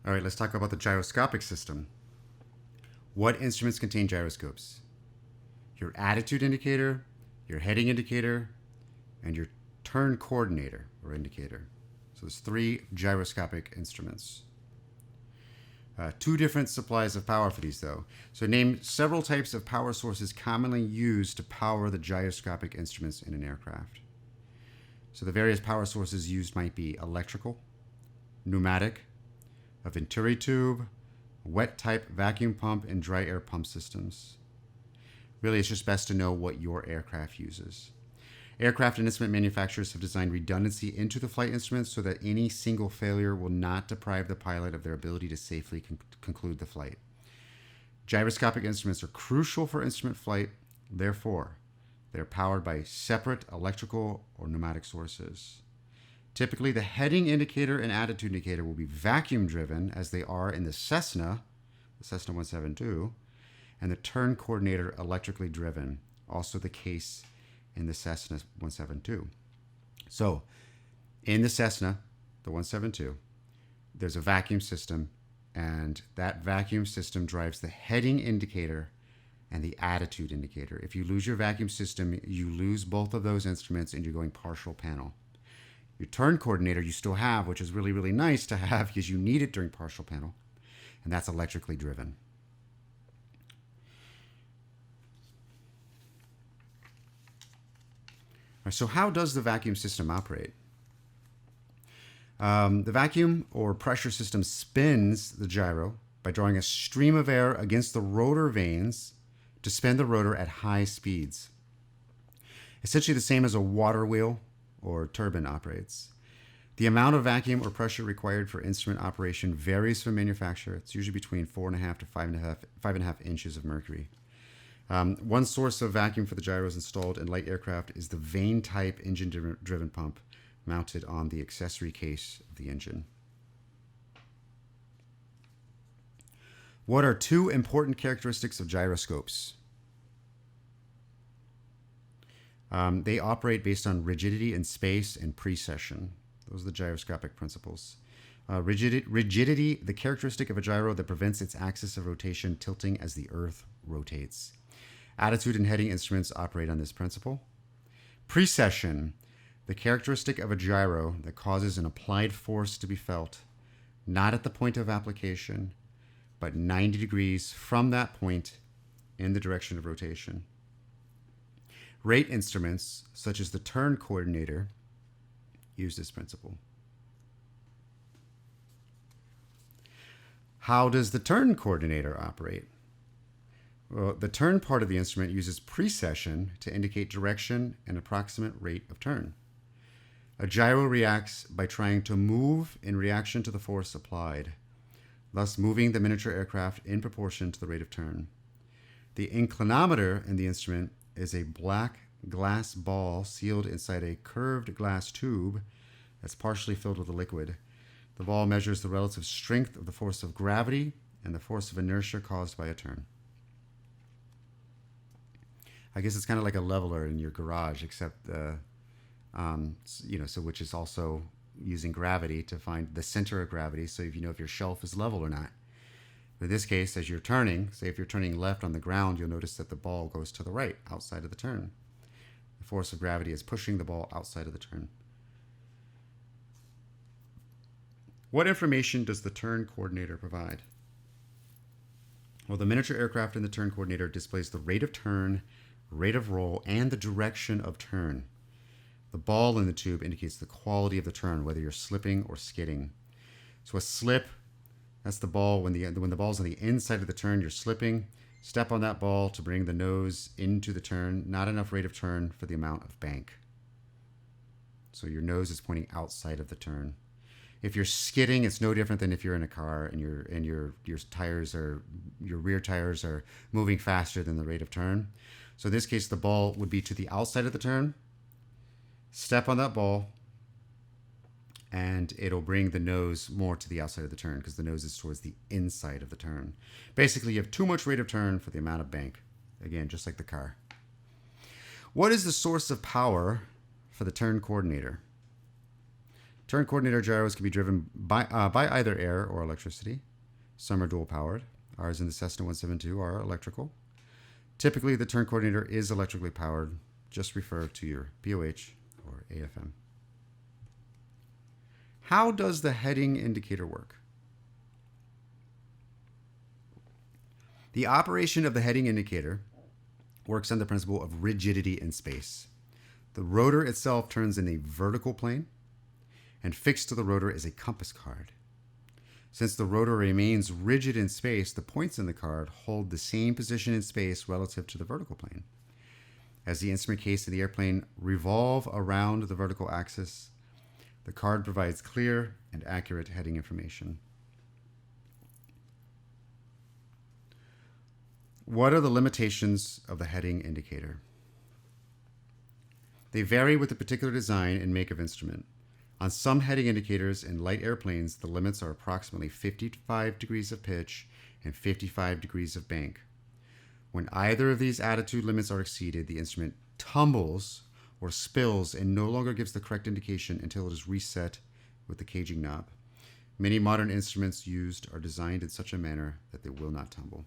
All right, let's talk about the gyroscopic system. What instruments contain gyroscopes? Your attitude indicator, your heading indicator, and your turn coordinator or indicator. So there's three gyroscopic instruments. Two different supplies of power for these, though. So name several types of power sources commonly used to power the gyroscopic instruments in an aircraft. So the various power sources used might be electrical, pneumatic, a venturi tube, wet type vacuum pump, and dry air pump systems. Really, it's just best to know what your aircraft uses. Aircraft and instrument manufacturers have designed redundancy into the flight instruments so that any single failure will not deprive the pilot of their ability to safely conclude the flight. Gyroscopic instruments are crucial for instrument flight. Therefore, they're powered by separate electrical or pneumatic sources. Typically, the heading indicator and attitude indicator will be vacuum driven, as they are in the Cessna 172, and the turn coordinator electrically driven, also the case in the Cessna 172. So, in the Cessna, the 172, there's a vacuum system, and that vacuum system drives the heading indicator and the attitude indicator. If you lose your vacuum system, you lose both of those instruments and you're going partial panel. Your turn coordinator you still have, which is really, really nice to have because you need it during partial panel, and that's electrically driven. So how does the vacuum system operate? The vacuum or pressure system spins the gyro by drawing a stream of air against the rotor vanes to spin the rotor at high speeds. Essentially the same as a water wheel or turbine operates. The amount of vacuum or pressure required for instrument operation varies from manufacturer. It's usually between 4.5 to 5.5 inches of mercury. One source of vacuum for the gyros installed in light aircraft is the vane-type engine-driven pump mounted on the accessory case of the engine. What are two important characteristics of gyroscopes? They operate based on rigidity in space and precession. Those are the gyroscopic principles. Rigidity, the characteristic of a gyro that prevents its axis of rotation tilting as the Earth rotates. Attitude and heading instruments operate on this principle. Precession, the characteristic of a gyro that causes an applied force to be felt, not at the point of application, but 90 degrees from that point in the direction of rotation. Rate instruments, such as the turn coordinator, use this principle. How does the turn coordinator operate? Well, the turn part of the instrument uses precession to indicate direction and approximate rate of turn. A gyro reacts by trying to move in reaction to the force applied, thus moving the miniature aircraft in proportion to the rate of turn. The inclinometer in the instrument is a black glass ball sealed inside a curved glass tube that's partially filled with a liquid. The ball measures the relative strength of the force of gravity and the force of inertia caused by a turn. I guess it's kind of like a leveler in your garage, except so which is also using gravity to find the center of gravity, so if you know if your shelf is level or not. In this case, as you're turning, say if you're turning left on the ground, you'll notice that the ball goes to the right, outside of the turn. The force of gravity is pushing the ball outside of the turn. What information does the turn coordinator provide? Well, the miniature aircraft in the turn coordinator displays the rate of turn, rate of roll, and the direction of turn. The ball in the tube indicates the quality of the turn, whether you're slipping or skidding. So a slip, that's the ball. When the ball's on the inside of the turn, you're slipping. Step on that ball to bring the nose into the turn. Not enough rate of turn for the amount of bank. So your nose is pointing outside of the turn. If you're skidding, it's no different than if you're in a car and your rear tires are moving faster than the rate of turn. So in this case, the ball would be to the outside of the turn. Step on that ball, and it'll bring the nose more to the outside of the turn because the nose is towards the inside of the turn. Basically, you have too much rate of turn for the amount of bank. Again, just like the car. What is the source of power for the turn coordinator? Turn coordinator gyros can be driven by either air or electricity. Some are dual powered. Ours in the Cessna 172 are electrical. Typically, the turn coordinator is electrically powered. Just refer to your BOH or AFM. How does the heading indicator work? The operation of the heading indicator works on the principle of rigidity in space. The rotor itself turns in a vertical plane, and fixed to the rotor is a compass card. Since the rotor remains rigid in space, the points in the card hold the same position in space relative to the vertical plane. As the instrument case and the airplane revolve around the vertical axis, the card provides clear and accurate heading information. What are the limitations of the heading indicator? They vary with the particular design and make of instrument. On some heading indicators in light airplanes, the limits are approximately 55 degrees of pitch and 55 degrees of bank. When either of these attitude limits are exceeded, the instrument tumbles or spills and no longer gives the correct indication until it is reset with the caging knob. Many modern instruments used are designed in such a manner that they will not tumble.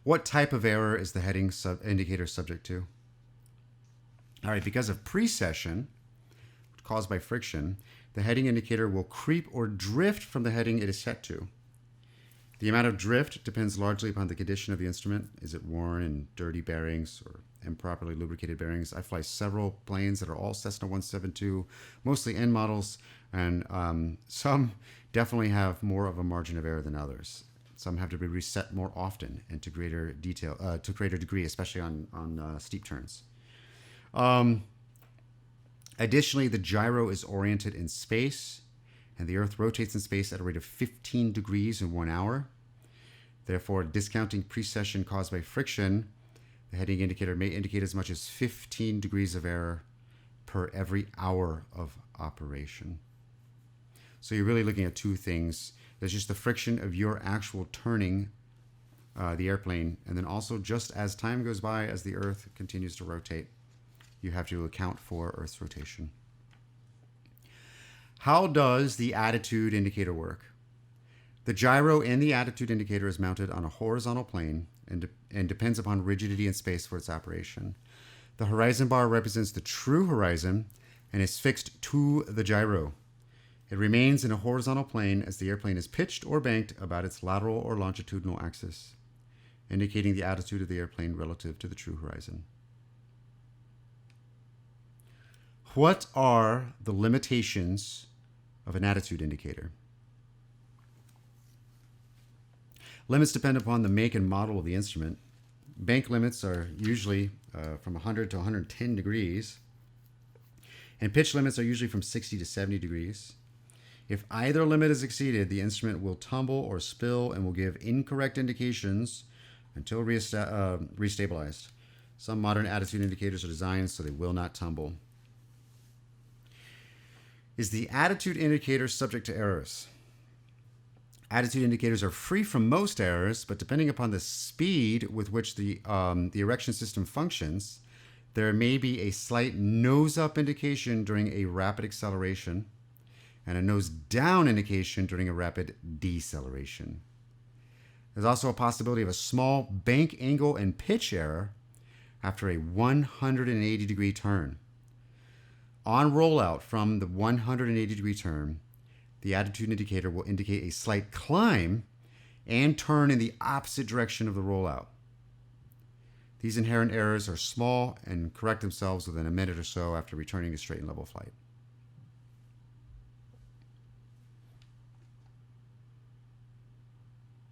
What type of error is the heading indicator subject to? All right, because of precession, caused by friction, the heading indicator will creep or drift from the heading it is set to. The amount of drift depends largely upon the condition of the instrument. Is it worn and dirty bearings or improperly lubricated bearings? I fly several planes that are all Cessna 172, mostly N models, and some definitely have more of a margin of error than others. Some have to be reset more often and to greater degree, especially on steep turns. Additionally, the gyro is oriented in space, and the Earth rotates in space at a rate of 15 degrees in 1 hour. Therefore, discounting precession caused by friction, the heading indicator may indicate as much as 15 degrees of error per every hour of operation. So you're really looking at two things. There's just the friction of your actual turning the airplane, and then also just as time goes by, as the Earth continues to rotate, you have to account for Earth's rotation. How does the attitude indicator work? The gyro and the attitude indicator is mounted on a horizontal plane and depends upon rigidity in space for its operation. The horizon bar represents the true horizon and is fixed to the gyro. It remains in a horizontal plane as the airplane is pitched or banked about its lateral or longitudinal axis, indicating the attitude of the airplane relative to the true horizon. What are the limitations of an attitude indicator? Limits depend upon the make and model of the instrument. Bank limits are usually from 100 to 110 degrees, and pitch limits are usually from 60 to 70 degrees. If either limit is exceeded, the instrument will tumble or spill and will give incorrect indications until restabilized. Some modern attitude indicators are designed so they will not tumble. Is the attitude indicator subject to errors? Attitude indicators are free from most errors, but depending upon the speed with which the erection system functions, there may be a slight nose-up indication during a rapid acceleration and a nose-down indication during a rapid deceleration. There's also a possibility of a small bank angle and pitch error after a 180-degree turn. On rollout from the 180-degree turn, the attitude indicator will indicate a slight climb and turn in the opposite direction of the rollout. These inherent errors are small and correct themselves within a minute or so after returning to straight and level flight.